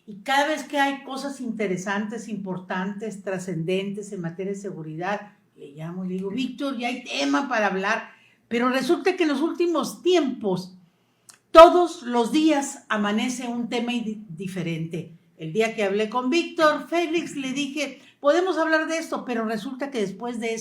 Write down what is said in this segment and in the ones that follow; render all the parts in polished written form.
Y cada vez que hay cosas interesantes, importantes, trascendentes en materia de seguridad, le llamo y le digo, Víctor, ya hay tema para hablar, pero resulta que en los últimos tiempos, todos los días amanece un tema diferente. El día que hablé con Víctor Félix, le dije, podemos hablar de esto, pero resulta que después de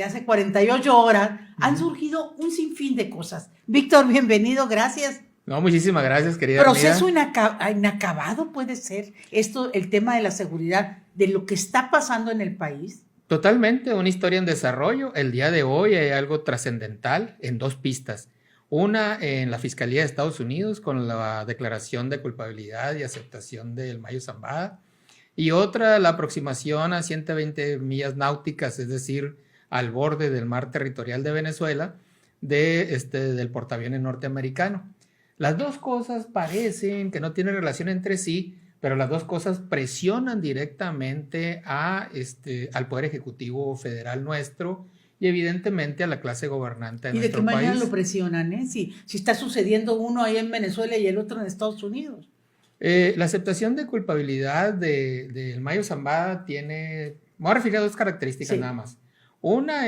hace 48 horas, han surgido un sinfín de cosas. Víctor, bienvenido, gracias. No, muchísimas gracias, querida Proceso inacabado puede ser esto, el tema de la seguridad, de lo que está pasando en el país. Totalmente, una historia en desarrollo. El día de hoy hay algo trascendental en dos pistas. Una en la Fiscalía de Estados Unidos con la declaración de culpabilidad y aceptación del Mayo Zambada. Y otra, la aproximación a 120 millas náuticas, es decir, al borde del mar territorial de Venezuela, del portaaviones norteamericano. Las dos cosas parecen que no tienen relación entre sí, pero las dos cosas presionan directamente al Poder Ejecutivo Federal nuestro y evidentemente a la clase gobernante de nuestro país. ¿Y de qué manera lo presionan? Si está sucediendo uno ahí en Venezuela y el otro en Estados Unidos. La aceptación de culpabilidad del Mayo Zambada me voy a referir a dos características nada más. Una,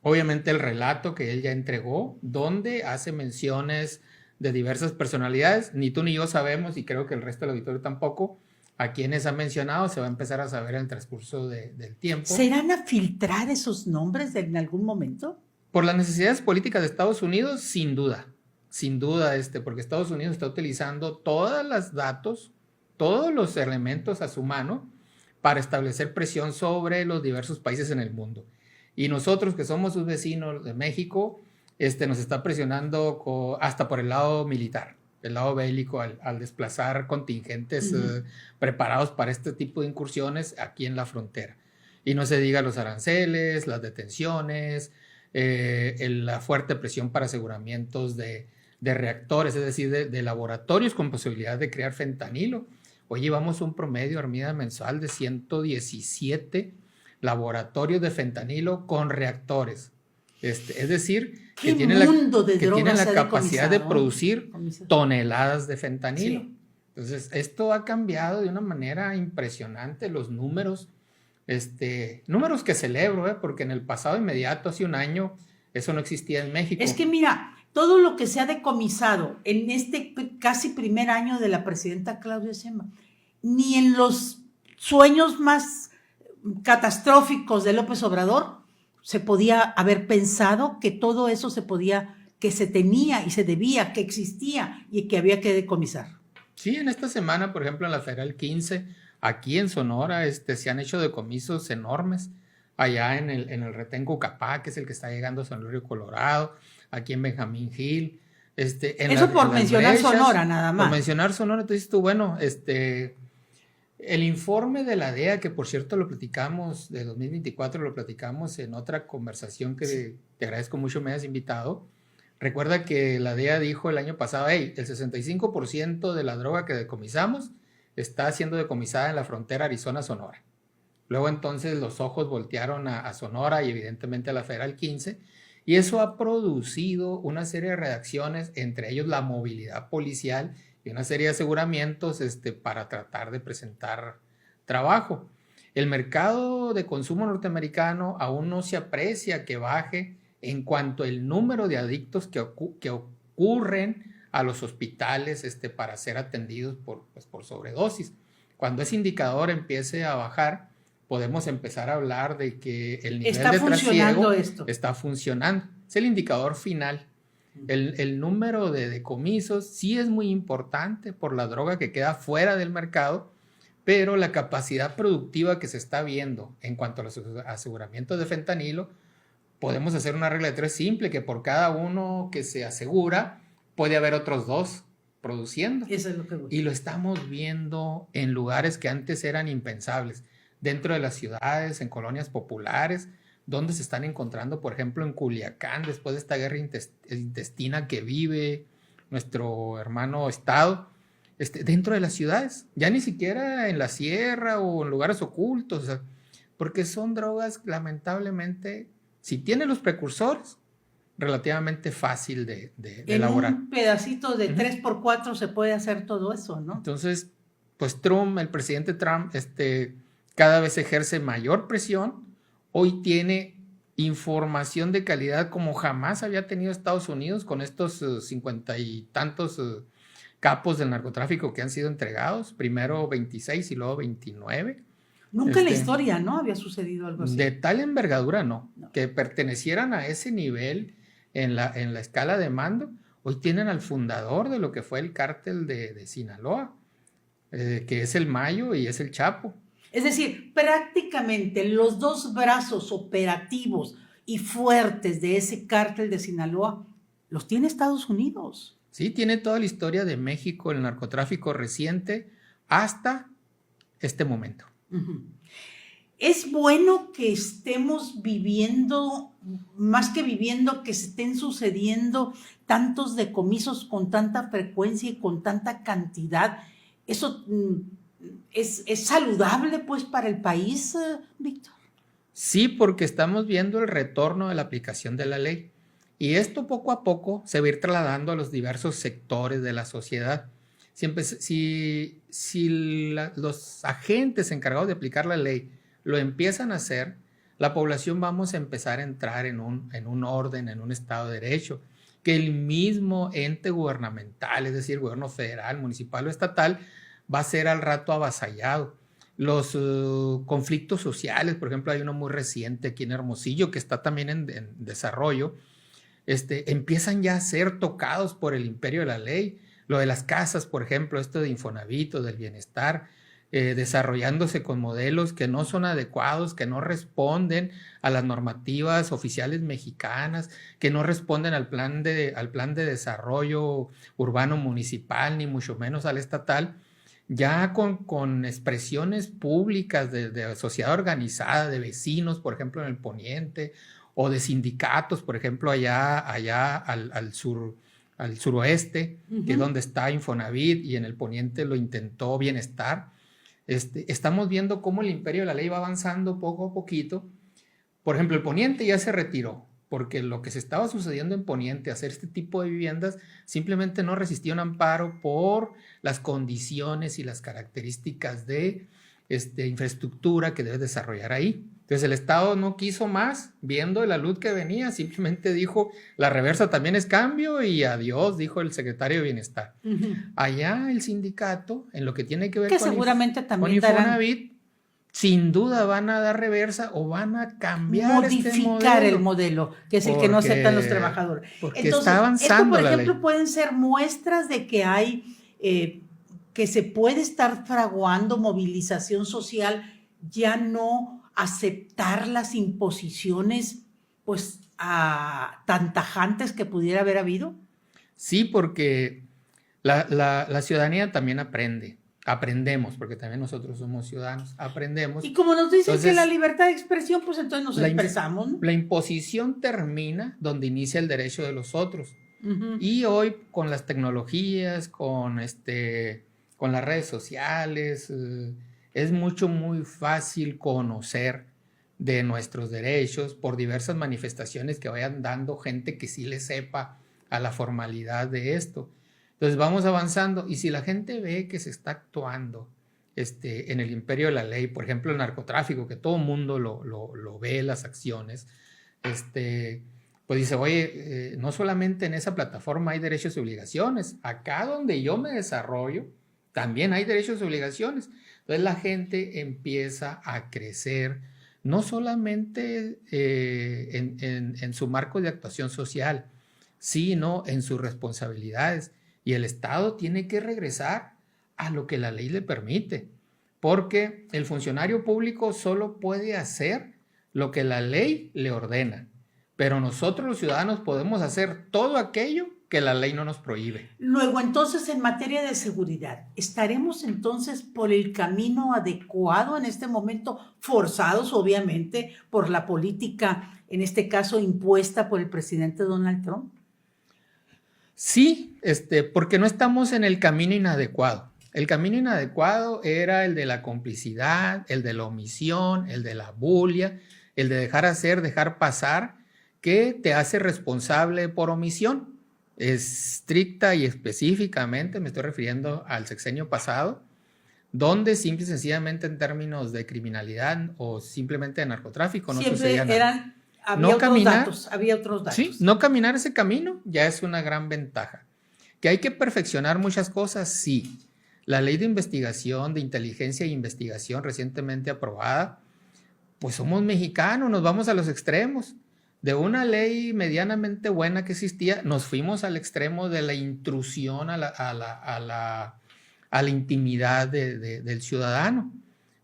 obviamente el relato que él ya entregó, donde hace menciones de diversas personalidades, ni tú ni yo sabemos, y creo que el resto del auditorio tampoco, a quienes ha mencionado, se va a empezar a saber en el transcurso del tiempo. ¿Serán a filtrar esos nombres en algún momento? Por las necesidades políticas de Estados Unidos, sin duda, porque Estados Unidos está utilizando todos los datos, todos los elementos a su mano para establecer presión sobre los diversos países en el mundo. Y nosotros, que somos sus vecinos de México, nos está presionando hasta por el lado militar, el lado bélico, al desplazar contingentes preparados para este tipo de incursiones aquí en la frontera. Y no se diga los aranceles, las detenciones, la fuerte presión para aseguramientos de reactores, es decir, de laboratorios con posibilidad de crear fentanilo. Hoy llevamos un promedio, Armida, mensual de 117 laboratorios de fentanilo con reactores. Es decir, que tienen la capacidad de producir toneladas de fentanilo. Sí. Entonces, esto ha cambiado de una manera impresionante. Los números, números que celebro, porque en el pasado inmediato, hace un año, eso no existía en México. Es que mira, todo lo que se ha decomisado en este casi primer año de la presidenta Claudia Sheinbaum, ni en los sueños más catastróficos de López Obrador se podía haber pensado que todo eso que se tenía y se debía, que existía y que había que decomisar. Sí, en esta semana, por ejemplo, en la Federal 15, aquí en Sonora, se han hecho decomisos enormes. Allá en el retén Cucapá, que es el que está llegando a San Luis Río Colorado, aquí en Benjamín Hill. Eso por mencionar brechas, Sonora, nada más. Por mencionar Sonora, entonces tú, bueno, el informe de la DEA, que por cierto lo platicamos, de 2024, lo platicamos en otra conversación que te agradezco mucho me hayas invitado. Recuerda que la DEA dijo el año pasado, el 65% de la droga que decomisamos está siendo decomisada en la frontera Arizona-Sonora. Luego entonces los ojos voltearon a Sonora y evidentemente a la Federal 15, y eso ha producido una serie de reacciones, entre ellos la movilidad policial y una serie de aseguramientos para tratar de presentar trabajo. El mercado de consumo norteamericano aún no se aprecia que baje en cuanto al número de adictos que ocurren a los hospitales para ser atendidos por sobredosis. Cuando ese indicador empiece a bajar, podemos empezar a hablar de que el nivel de trasiego está funcionando. Es el indicador final. El número de decomisos sí es muy importante por la droga que queda fuera del mercado, pero la capacidad productiva que se está viendo en cuanto a los aseguramientos de fentanilo, podemos hacer una regla de 3 simple, que por cada uno que se asegura, puede haber otros 2 produciendo. Eso es lo que busco. Y lo estamos viendo en lugares que antes eran impensables, dentro de las ciudades, en colonias populares, donde se están encontrando, por ejemplo, en Culiacán, después de esta guerra intestina que vive nuestro hermano estado, dentro de las ciudades, ya ni siquiera en la sierra o en lugares ocultos, porque son drogas, lamentablemente, si tienen los precursores, relativamente fácil de En elaborar. un pedacito de 3x4 se puede hacer todo eso, ¿no? Entonces, pues Trump, el presidente Trump, cada vez ejerce mayor presión. Hoy tiene información de calidad como jamás había tenido Estados Unidos con estos 50 y tantos capos del narcotráfico que han sido entregados, primero 26 y luego 29. Nunca en la historia, ¿no? Había sucedido algo así. De tal envergadura, no. Que pertenecieran a ese nivel en la escala de mando. Hoy tienen al fundador de lo que fue el cártel de Sinaloa, que es el Mayo y es el Chapo. Es decir, prácticamente los dos brazos operativos y fuertes de ese cártel de Sinaloa los tiene Estados Unidos. Sí, tiene toda la historia de México, el narcotráfico reciente, hasta este momento. Uh-huh. Es bueno que estemos viviendo, más que viviendo, que se estén sucediendo tantos decomisos con tanta frecuencia y con tanta cantidad. Eso es saludable, pues, para el país, Víctor. Sí, porque estamos viendo el retorno de la aplicación de la ley. Y esto poco a poco se va a ir trasladando a los diversos sectores de la sociedad. Si los agentes encargados de aplicar la ley lo empiezan a hacer, la población vamos a empezar a entrar en un orden, en un estado de derecho, que el mismo ente gubernamental, es decir, gobierno federal, municipal o estatal, va a ser al rato avasallado. Los conflictos sociales, por ejemplo, hay uno muy reciente aquí en Hermosillo que está también en desarrollo, empiezan ya a ser tocados por el imperio de la ley. Lo de las casas, por ejemplo, esto de Infonavit o del bienestar, desarrollándose con modelos que no son adecuados, que no responden a las normativas oficiales mexicanas, que no responden al plan de desarrollo urbano municipal, ni mucho menos al estatal, ya con expresiones públicas de sociedad organizada, de vecinos, por ejemplo, en el poniente, o de sindicatos, por ejemplo, allá al suroeste, uh-huh, que es donde está Infonavit, y en el poniente lo intentó Bienestar. Estamos viendo cómo el imperio de la ley va avanzando poco a poquito. Por ejemplo, el poniente ya se retiró, porque lo que se estaba sucediendo en poniente, hacer este tipo de viviendas, simplemente no resistía un amparo por las condiciones y las características de infraestructura que debe desarrollar ahí. Entonces el Estado no quiso más, viendo la luz que venía, simplemente dijo, la reversa también es cambio y adiós, dijo el secretario de Bienestar. Uh-huh. Allá el sindicato, en lo que tiene que ver que seguramente también con Infonavit, sin duda van a dar reversa o van a cambiar modificar el modelo, que es el que no aceptan los trabajadores. Porque entonces, está avanzando esto, por ejemplo, la ley. Pueden ser muestras de que hay, que se puede estar fraguando movilización social, ya no aceptar las imposiciones pues tan tajantes que pudiera haber habido. Sí, porque la ciudadanía también aprendemos, porque también nosotros somos ciudadanos, aprendemos. Y como nos dicen que la libertad de expresión, pues entonces nos expresamos, ¿no? La imposición termina donde inicia el derecho de los otros. Uh-huh. Y hoy con las tecnologías, con las redes sociales, es muy fácil conocer de nuestros derechos por diversas manifestaciones que vayan dando gente que sí le sepa a la formalidad de esto. Entonces vamos avanzando y si la gente ve que se está actuando en el imperio de la ley, por ejemplo el narcotráfico, que todo el mundo lo ve, las acciones, pues dice, oye, no solamente en esa plataforma hay derechos y obligaciones, acá donde yo me desarrollo también hay derechos y obligaciones. Entonces la gente empieza a crecer, no solamente en su marco de actuación social, sino en sus responsabilidades. Y el Estado tiene que regresar a lo que la ley le permite, porque el funcionario público solo puede hacer lo que la ley le ordena, pero nosotros los ciudadanos podemos hacer todo aquello que la ley no nos prohíbe. Luego, entonces, en materia de seguridad, ¿estaremos entonces por el camino adecuado en este momento, forzados obviamente por la política, en este caso impuesta por el presidente Donald Trump? Sí, porque no estamos en el camino inadecuado. El camino inadecuado era el de la complicidad, el de la omisión, el de la bulia, el de dejar hacer, dejar pasar, que te hace responsable por omisión. Estricta y específicamente me estoy refiriendo al sexenio pasado, donde simple y sencillamente en términos de criminalidad o simplemente de narcotráfico no sucedía nada. Había otros datos. Sí, no caminar ese camino ya es una gran ventaja. ¿Que hay que perfeccionar muchas cosas? Sí. La ley de investigación, de inteligencia e investigación recientemente aprobada, pues somos mexicanos, nos vamos a los extremos. De una ley medianamente buena que existía, nos fuimos al extremo de la intrusión a la intimidad del ciudadano.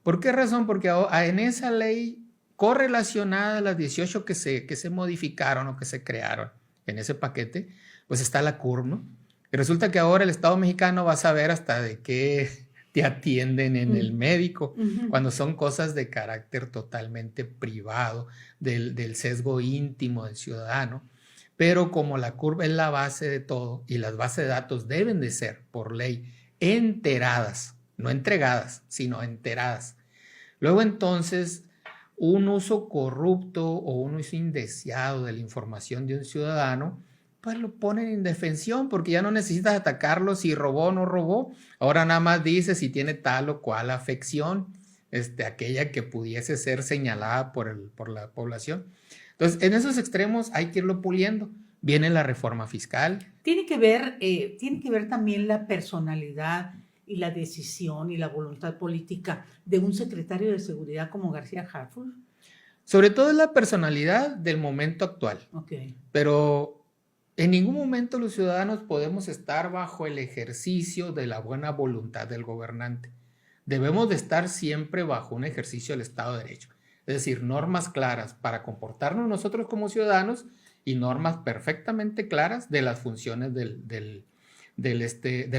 ¿Por qué razón? Porque en esa ley correlacionada a las 18 que se modificaron o que se crearon en ese paquete, pues está la CURP, ¿no? Y resulta que ahora el Estado mexicano va a saber hasta de qué te atienden en el médico, cuando son cosas de carácter totalmente privado, del sesgo íntimo del ciudadano. Pero como la CURP es la base de todo y las bases de datos deben de ser, por ley, enteradas, no entregadas, sino enteradas. Luego entonces, un uso corrupto o un uso indeseado de la información de un ciudadano, pues lo ponen en indefensión porque ya no necesitas atacarlo si robó o no robó. Ahora nada más dice si tiene tal o cual afección, aquella que pudiese ser señalada por la población. Entonces, en esos extremos hay que irlo puliendo. Viene la reforma fiscal. Tiene que ver también la personalidad y la decisión y la voluntad política de un secretario de seguridad como García Harfuch. Sobre todo es la personalidad del momento actual. Okay. Pero en ningún momento los ciudadanos podemos estar bajo el ejercicio de la buena voluntad del gobernante. Debemos de estar siempre bajo un ejercicio del Estado de Derecho. Es decir, normas claras para comportarnos nosotros como ciudadanos y normas perfectamente claras de las funciones del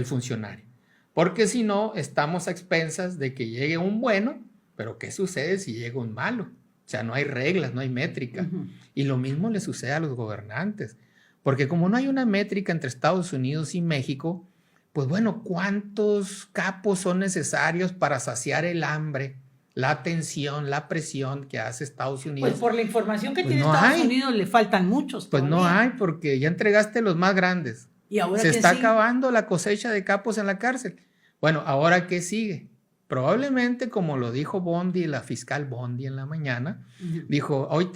funcionario. Porque si no, estamos a expensas de que llegue un bueno, pero ¿qué sucede si llega un malo? O sea, no hay reglas, no hay métrica. Y lo mismo le sucede a los gobernantes. Porque como no hay una métrica entre Estados Unidos y México, pues bueno, ¿cuántos capos son necesarios para saciar el hambre, la tensión, la presión que hace Estados Unidos? Pues por la información que tiene Estados Unidos le faltan muchos todavía. Pues no hay, porque ya entregaste los más grandes. ¿Y ahora se está acabando la cosecha de capos en la cárcel. Bueno, ¿ahora qué sigue? Probablemente, como lo dijo Bondi, la fiscal Bondi en la mañana, dijo, hoy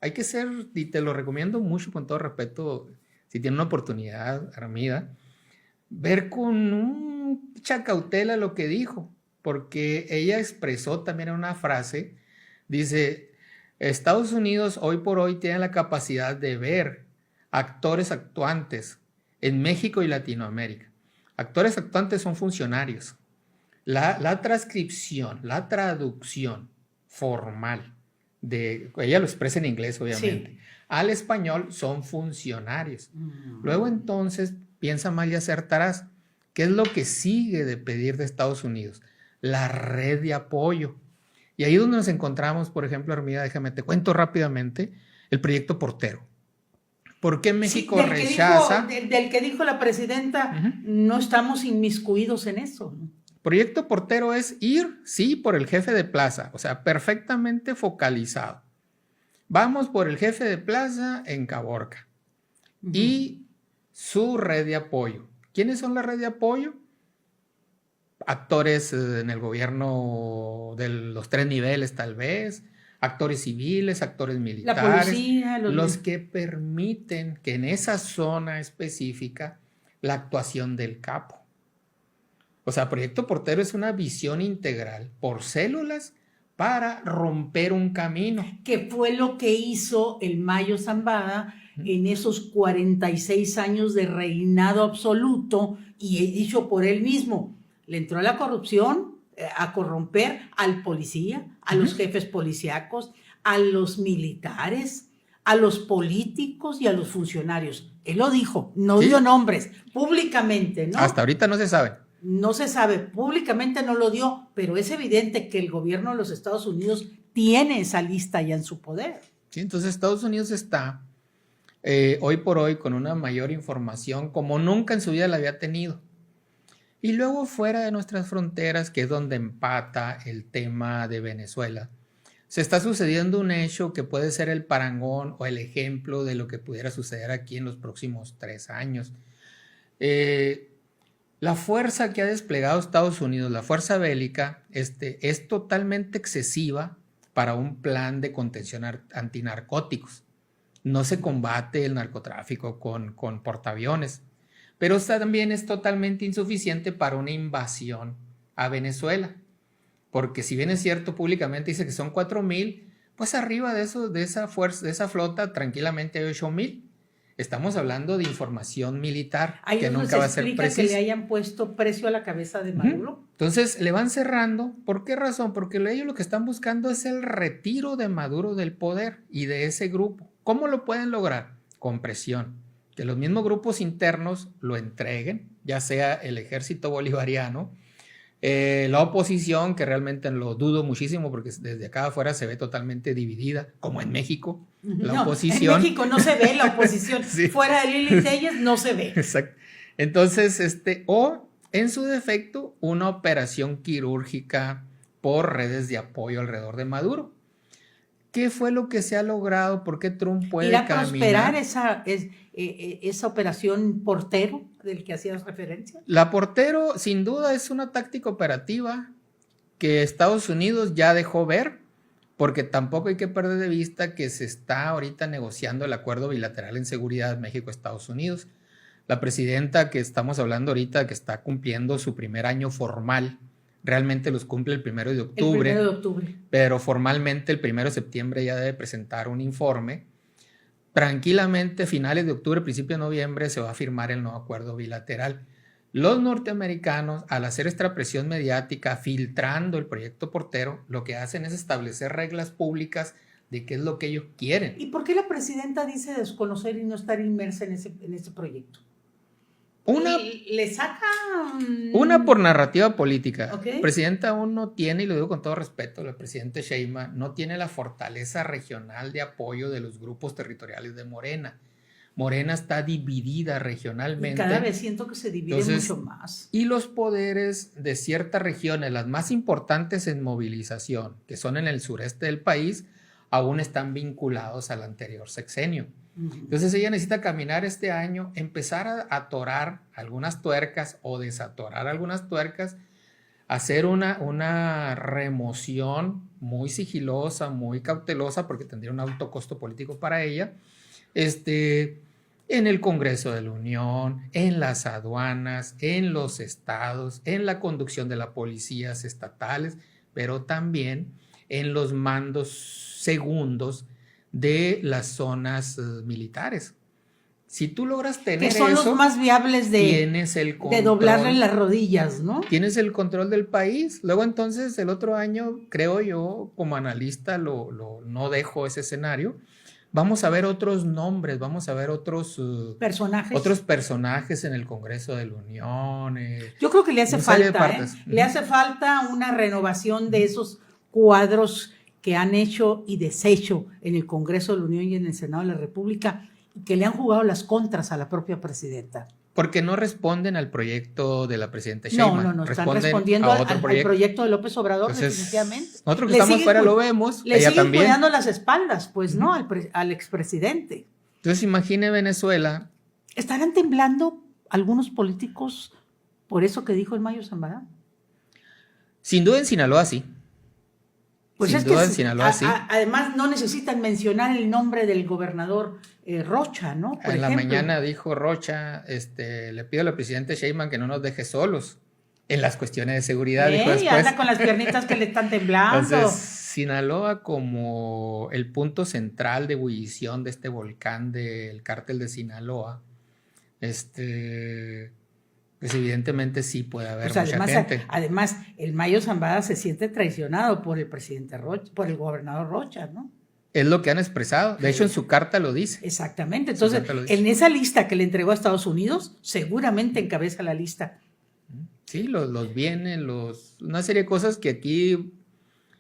hay que ser, y te lo recomiendo mucho con todo respeto, si tiene una oportunidad, Armida, ver con mucha cautela lo que dijo, porque ella expresó también en una frase, dice, Estados Unidos hoy por hoy tiene la capacidad de ver actores actuantes en México y Latinoamérica. Actores actuantes son funcionarios. La transcripción, la traducción formal, ella lo expresa en inglés obviamente, sí, al español son funcionarios. Luego entonces, piensa mal y acertarás. ¿Qué es lo que sigue de pedir de Estados Unidos? La red de apoyo. Y ahí es donde nos encontramos, por ejemplo, Armida, déjame te cuento rápidamente, el proyecto Portero. ¿Por qué México rechaza? Del que dijo la presidenta, no estamos inmiscuidos en eso, ¿no? Proyecto Portero es ir, sí, por el jefe de plaza, o sea, perfectamente focalizado. Vamos por el jefe de plaza en Caborca y su red de apoyo. ¿Quiénes son la red de apoyo? Actores en el gobierno de los 3 niveles tal vez, actores civiles, actores militares, la policía, los que permiten que en esa zona específica la actuación del capo. O sea, Proyecto Portero es una visión integral por células para romper un camino. Que fue lo que hizo el Mayo Zambada en esos 46 años de reinado absoluto, y he dicho por él mismo, le entró a la corrupción, a corromper al policía, a los jefes policíacos, a los militares, a los políticos y a los funcionarios. Él lo dijo, no dio nombres, públicamente, ¿no? Hasta ahorita no se sabe. No se sabe, públicamente no lo dio, pero es evidente que el gobierno de los Estados Unidos tiene esa lista ya en su poder. Sí, entonces Estados Unidos está hoy por hoy con una mayor información como nunca en su vida la había tenido. Y luego fuera de nuestras fronteras, que es donde empata el tema de Venezuela, se está sucediendo un hecho que puede ser el parangón o el ejemplo de lo que pudiera suceder aquí en los próximos 3 años. La fuerza que ha desplegado Estados Unidos, la fuerza bélica, es totalmente excesiva para un plan de contención antinarcóticos. No se combate el narcotráfico con portaaviones, pero también es totalmente insuficiente para una invasión a Venezuela. Porque si bien es cierto, públicamente dice que son 4,000, pues arriba de esa fuerza, de esa flota, tranquilamente hay 8,000. Estamos hablando de información militar que nunca va a ser precisa. Que le hayan puesto precio a la cabeza de Maduro. Entonces le van cerrando. ¿Por qué razón? Porque ellos lo que están buscando es el retiro de Maduro del poder y de ese grupo. ¿Cómo lo pueden lograr? Con presión. Que los mismos grupos internos lo entreguen, ya sea el ejército bolivariano, la oposición, que realmente lo dudo muchísimo porque desde acá afuera se ve totalmente dividida, como en México. La oposición. En México no se ve la oposición. Sí. Fuera de Lili Telles no se ve. Exacto. Entonces, o en su defecto, una operación quirúrgica por redes de apoyo alrededor de Maduro. ¿Qué fue lo que se ha logrado? ¿Por qué Trump puede caminar? prosperar esa operación Portero del que hacías referencia? La Portero, sin duda, es una táctica operativa que Estados Unidos ya dejó ver, porque tampoco hay que perder de vista que se está ahorita negociando el acuerdo bilateral en seguridad México-Estados Unidos. La presidenta que estamos hablando ahorita, que está cumpliendo su primer año formal, realmente los cumple el 1 de octubre. El 1 de octubre. Pero formalmente el 1 de septiembre ya debe presentar un informe. Tranquilamente, finales de octubre, principio de noviembre, se va a firmar el nuevo acuerdo bilateral. Los norteamericanos, al hacer esta presión mediática, filtrando el proyecto Portero, lo que hacen es establecer reglas públicas de qué es lo que ellos quieren. ¿Y por qué la presidenta dice desconocer y no estar inmersa en ese proyecto? ¿Le saca? Una por narrativa política. Okay. Presidenta aún no tiene, y lo digo con todo respeto, la presidenta Sheinbaum no tiene la fortaleza regional de apoyo de los grupos territoriales de Morena. Morena está dividida regionalmente. Y cada vez siento que se divide mucho más. Y los poderes de ciertas regiones, las más importantes en movilización, que son en el sureste del país, aún están vinculados al anterior sexenio. Entonces ella necesita caminar este año, empezar a atorar algunas tuercas o desatorar algunas tuercas, hacer una remoción muy sigilosa, muy cautelosa, porque tendría un alto costo político para ella, en el Congreso de la Unión, en las aduanas, en los estados, en la conducción de las policías estatales, pero también en los mandos segundos de las zonas militares. Si tú logras tener eso, que son los más viables tienes el control, de doblarle las rodillas, ¿no? Tienes el control del país. Luego entonces el otro año, creo yo, como analista, no dejo ese escenario. Vamos a ver otros nombres, vamos a ver otros personajes en el Congreso de la Unión. Yo creo que le hace falta, le hace falta una renovación de esos cuadros que han hecho y deshecho en el Congreso de la Unión y en el Senado de la República, y que le han jugado las contras a la propia presidenta. Porque no responden al proyecto de la presidenta Sheinbaum. No, están respondiendo al proyecto de López Obrador. Entonces, definitivamente. Nosotros que estamos fuera lo vemos, le ella siguen también. cuidando las espaldas, pues, ¿no? Al expresidente. Entonces, imagine Venezuela. ¿Estarán temblando algunos políticos por eso que dijo el Mayo Zambada? Sin duda en Sinaloa sí. Pues sin es duda que en Sinaloa sí. Además no necesitan mencionar el nombre del gobernador Rocha, ¿no? Por ejemplo, la mañana dijo Rocha, le pido a la presidenta Sheinbaum que no nos deje solos en las cuestiones de seguridad. Dijo después. Anda con las piernitas que le están temblando. Entonces, Sinaloa como el punto central de ebullición de este volcán del cártel de Sinaloa, pues evidentemente sí puede haber mucha gente. Además, el Mayo Zambada se siente traicionado por el presidente Rocha, por el gobernador Rocha, ¿no? Es lo que han expresado. De hecho, en su carta lo dice. Exactamente. Entonces, en esa lista que le entregó a Estados Unidos, seguramente encabeza la lista. Sí, los bienes, una serie de cosas que aquí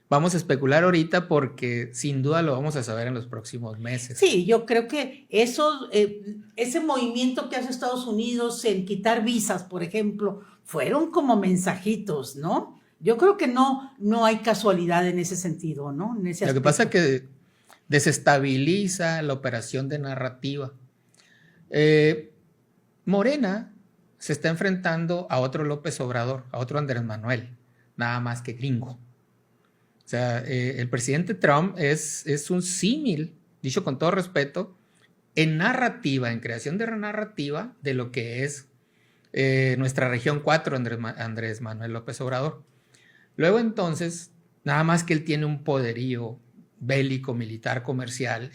vamos a especular ahorita porque sin duda lo vamos a saber en los próximos meses. Sí, yo creo que ese movimiento que hace Estados Unidos en quitar visas, por ejemplo, fueron como mensajitos, ¿no? Yo creo que no hay casualidad en ese sentido, ¿no? En ese Lo que aspecto. pasa es que desestabiliza la operación de narrativa. Morena se está enfrentando a otro López Obrador, a otro Andrés Manuel, nada más que gringo. O sea, el presidente Trump es un símil, dicho con todo respeto, en narrativa, en creación de narrativa de lo que es nuestra región 4, Andrés Manuel López Obrador. Luego entonces, nada más que él tiene un poderío bélico, militar, comercial,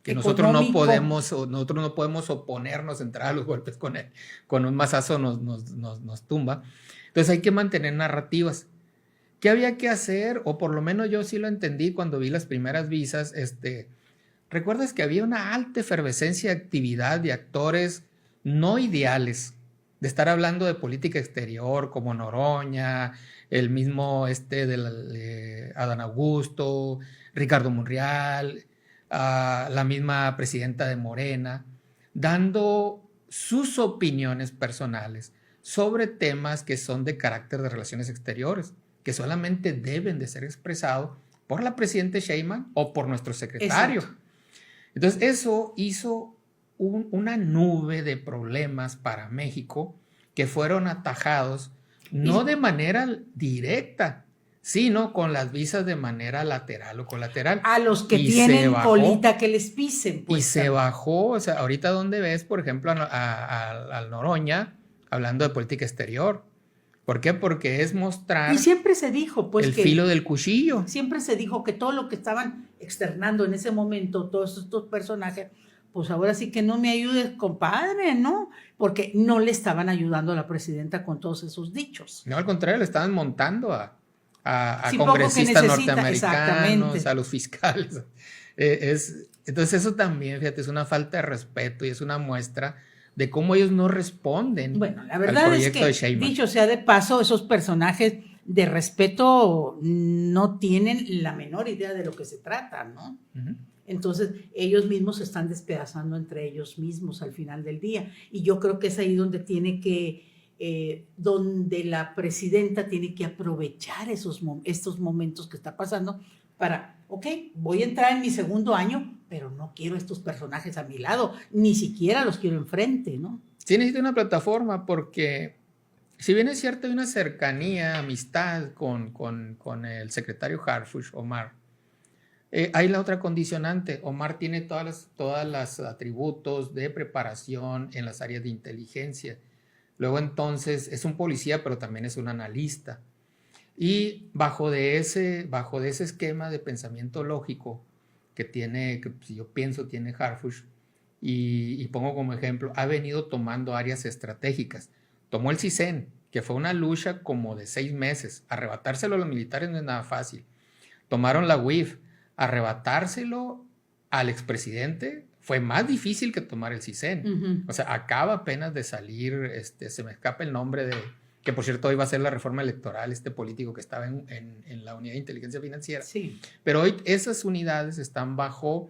que nosotros no podemos oponernos, entrar a los golpes con él. Con un mazazo nos tumba. Entonces hay que mantener narrativas. ¿Qué había que hacer? O por lo menos yo sí lo entendí cuando vi las primeras visas. ¿Recuerdas que había una alta efervescencia de actividad de actores no ideales? De estar hablando de política exterior, como Noroña, el mismo Adán Augusto, Ricardo Monreal, la misma presidenta de Morena, dando sus opiniones personales sobre temas que son de carácter de relaciones exteriores, que solamente deben de ser expresados por la presidenta Sheinbaum o por nuestro secretario. Exacto. Entonces eso hizo una nube de problemas para México que fueron atajados no de manera directa, sino con las visas de manera lateral o colateral. A los que tienen colita que les pisen. Pues, y se bajó, o sea, ahorita donde ves, por ejemplo, al Noroña hablando de política exterior. ¿Por qué? Porque es mostrar y siempre se dijo, pues, el filo del cuchillo. Siempre se dijo que todo lo que estaban externando en ese momento, todos estos personajes, pues ahora sí que no me ayudes, compadre, ¿no? Porque no le estaban ayudando a la presidenta con todos esos dichos. No, al contrario, le estaban montando a congresistas norteamericanos, a los fiscales. Entonces eso también, fíjate, es una falta de respeto y es una muestra de cómo ellos no responden. Bueno, la verdad es que, dicho sea de paso, esos personajes de respeto no tienen la menor idea de lo que se trata, ¿no? Uh-huh. Entonces, ellos mismos se están despedazando entre ellos mismos al final del día. Y yo creo que es ahí donde donde la presidenta tiene que aprovechar estos momentos que está pasando para, ok, voy a entrar en mi segundo año, pero no quiero estos personajes a mi lado, ni siquiera los quiero enfrente, ¿no? Sí, necesito una plataforma porque, si bien es cierto, hay una cercanía, amistad con el secretario Harfuch, Omar, hay la otra condicionante. Omar tiene todas las atributos de preparación en las áreas de inteligencia. Luego entonces es un policía, pero también es un analista. Y bajo de ese esquema de pensamiento lógico que yo pienso tiene Harfuch, y pongo como ejemplo, ha venido tomando áreas estratégicas. Tomó el CISEN, que fue una lucha como de 6 meses. Arrebatárselo a los militares no es nada fácil. Tomaron la UIF. Arrebatárselo al expresidente fue más difícil que tomar el CISEN. Uh-huh. O sea, acaba apenas de salir, se me escapa el nombre que por cierto hoy va a ser la reforma electoral, político que estaba en la unidad de inteligencia financiera. Sí. Pero hoy esas unidades están bajo,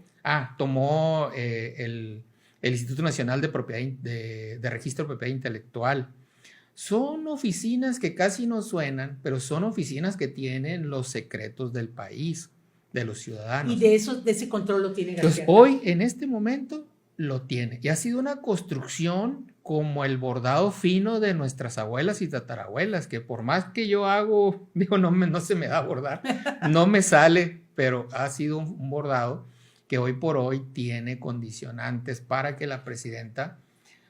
tomó el Instituto Nacional de Propiedad, de Registro de Propiedad Intelectual. Son oficinas que casi no suenan, pero son oficinas que tienen los secretos del país, de los ciudadanos. Y de ese control lo tiene García. Entonces, hoy, en este momento, lo tiene. Y ha sido una construcción como el bordado fino de nuestras abuelas y tatarabuelas, que por más que yo hago, no se me da a bordar, no me sale, pero ha sido un bordado que hoy por hoy tiene condicionantes para que la presidenta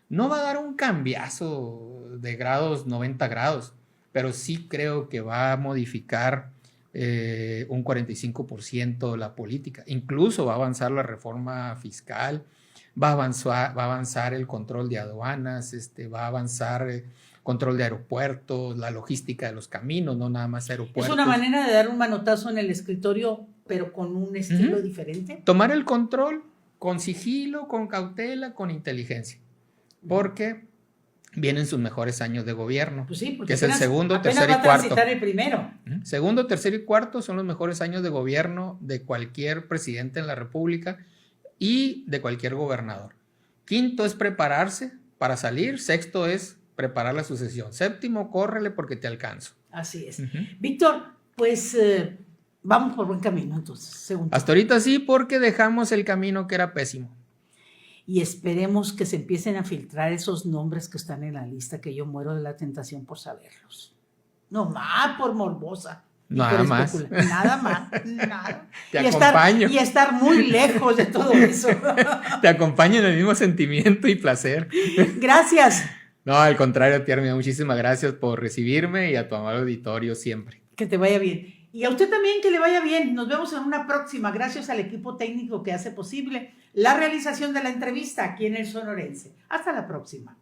no va a dar un cambiazo de 90 grados, pero sí creo que va a modificar un 45% la política. Incluso va a avanzar la reforma fiscal, va a avanzar el control de aduanas, va a avanzar control de aeropuertos, la logística de los caminos, no nada más aeropuertos. Es una manera de dar un manotazo en el escritorio, pero con un estilo diferente. Tomar el control con sigilo, con cautela, con inteligencia, porque vienen sus mejores años de gobierno, pues sí, que es el segundo, tercero y cuarto. Va a transitar el primero. Segundo, tercero y cuarto son los mejores años de gobierno de cualquier presidente en la República y de cualquier gobernador. Quinto es prepararse para salir. Sexto es preparar la sucesión. Séptimo, córrele porque te alcanzo. Así es. Ujú. Víctor, pues vamos por buen camino entonces, según tú. Hasta ahorita sí, porque dejamos el camino que era pésimo. Y esperemos que se empiecen a filtrar esos nombres que están en la lista, que yo muero de la tentación por saberlos. No más por morbosa. y Nada por más. Nada más, nada. Te Estar, acompaño. y estar muy lejos de todo eso. Te acompaño en el mismo sentimiento y placer. Gracias. No, al contrario, Tía Armida, muchísimas gracias por recibirme y a tu amable auditorio siempre. Que te vaya bien. Y a usted también que le vaya bien. Nos vemos en una próxima. Gracias al equipo técnico que hace posible la realización de la entrevista aquí en El Sonorense. Hasta la próxima.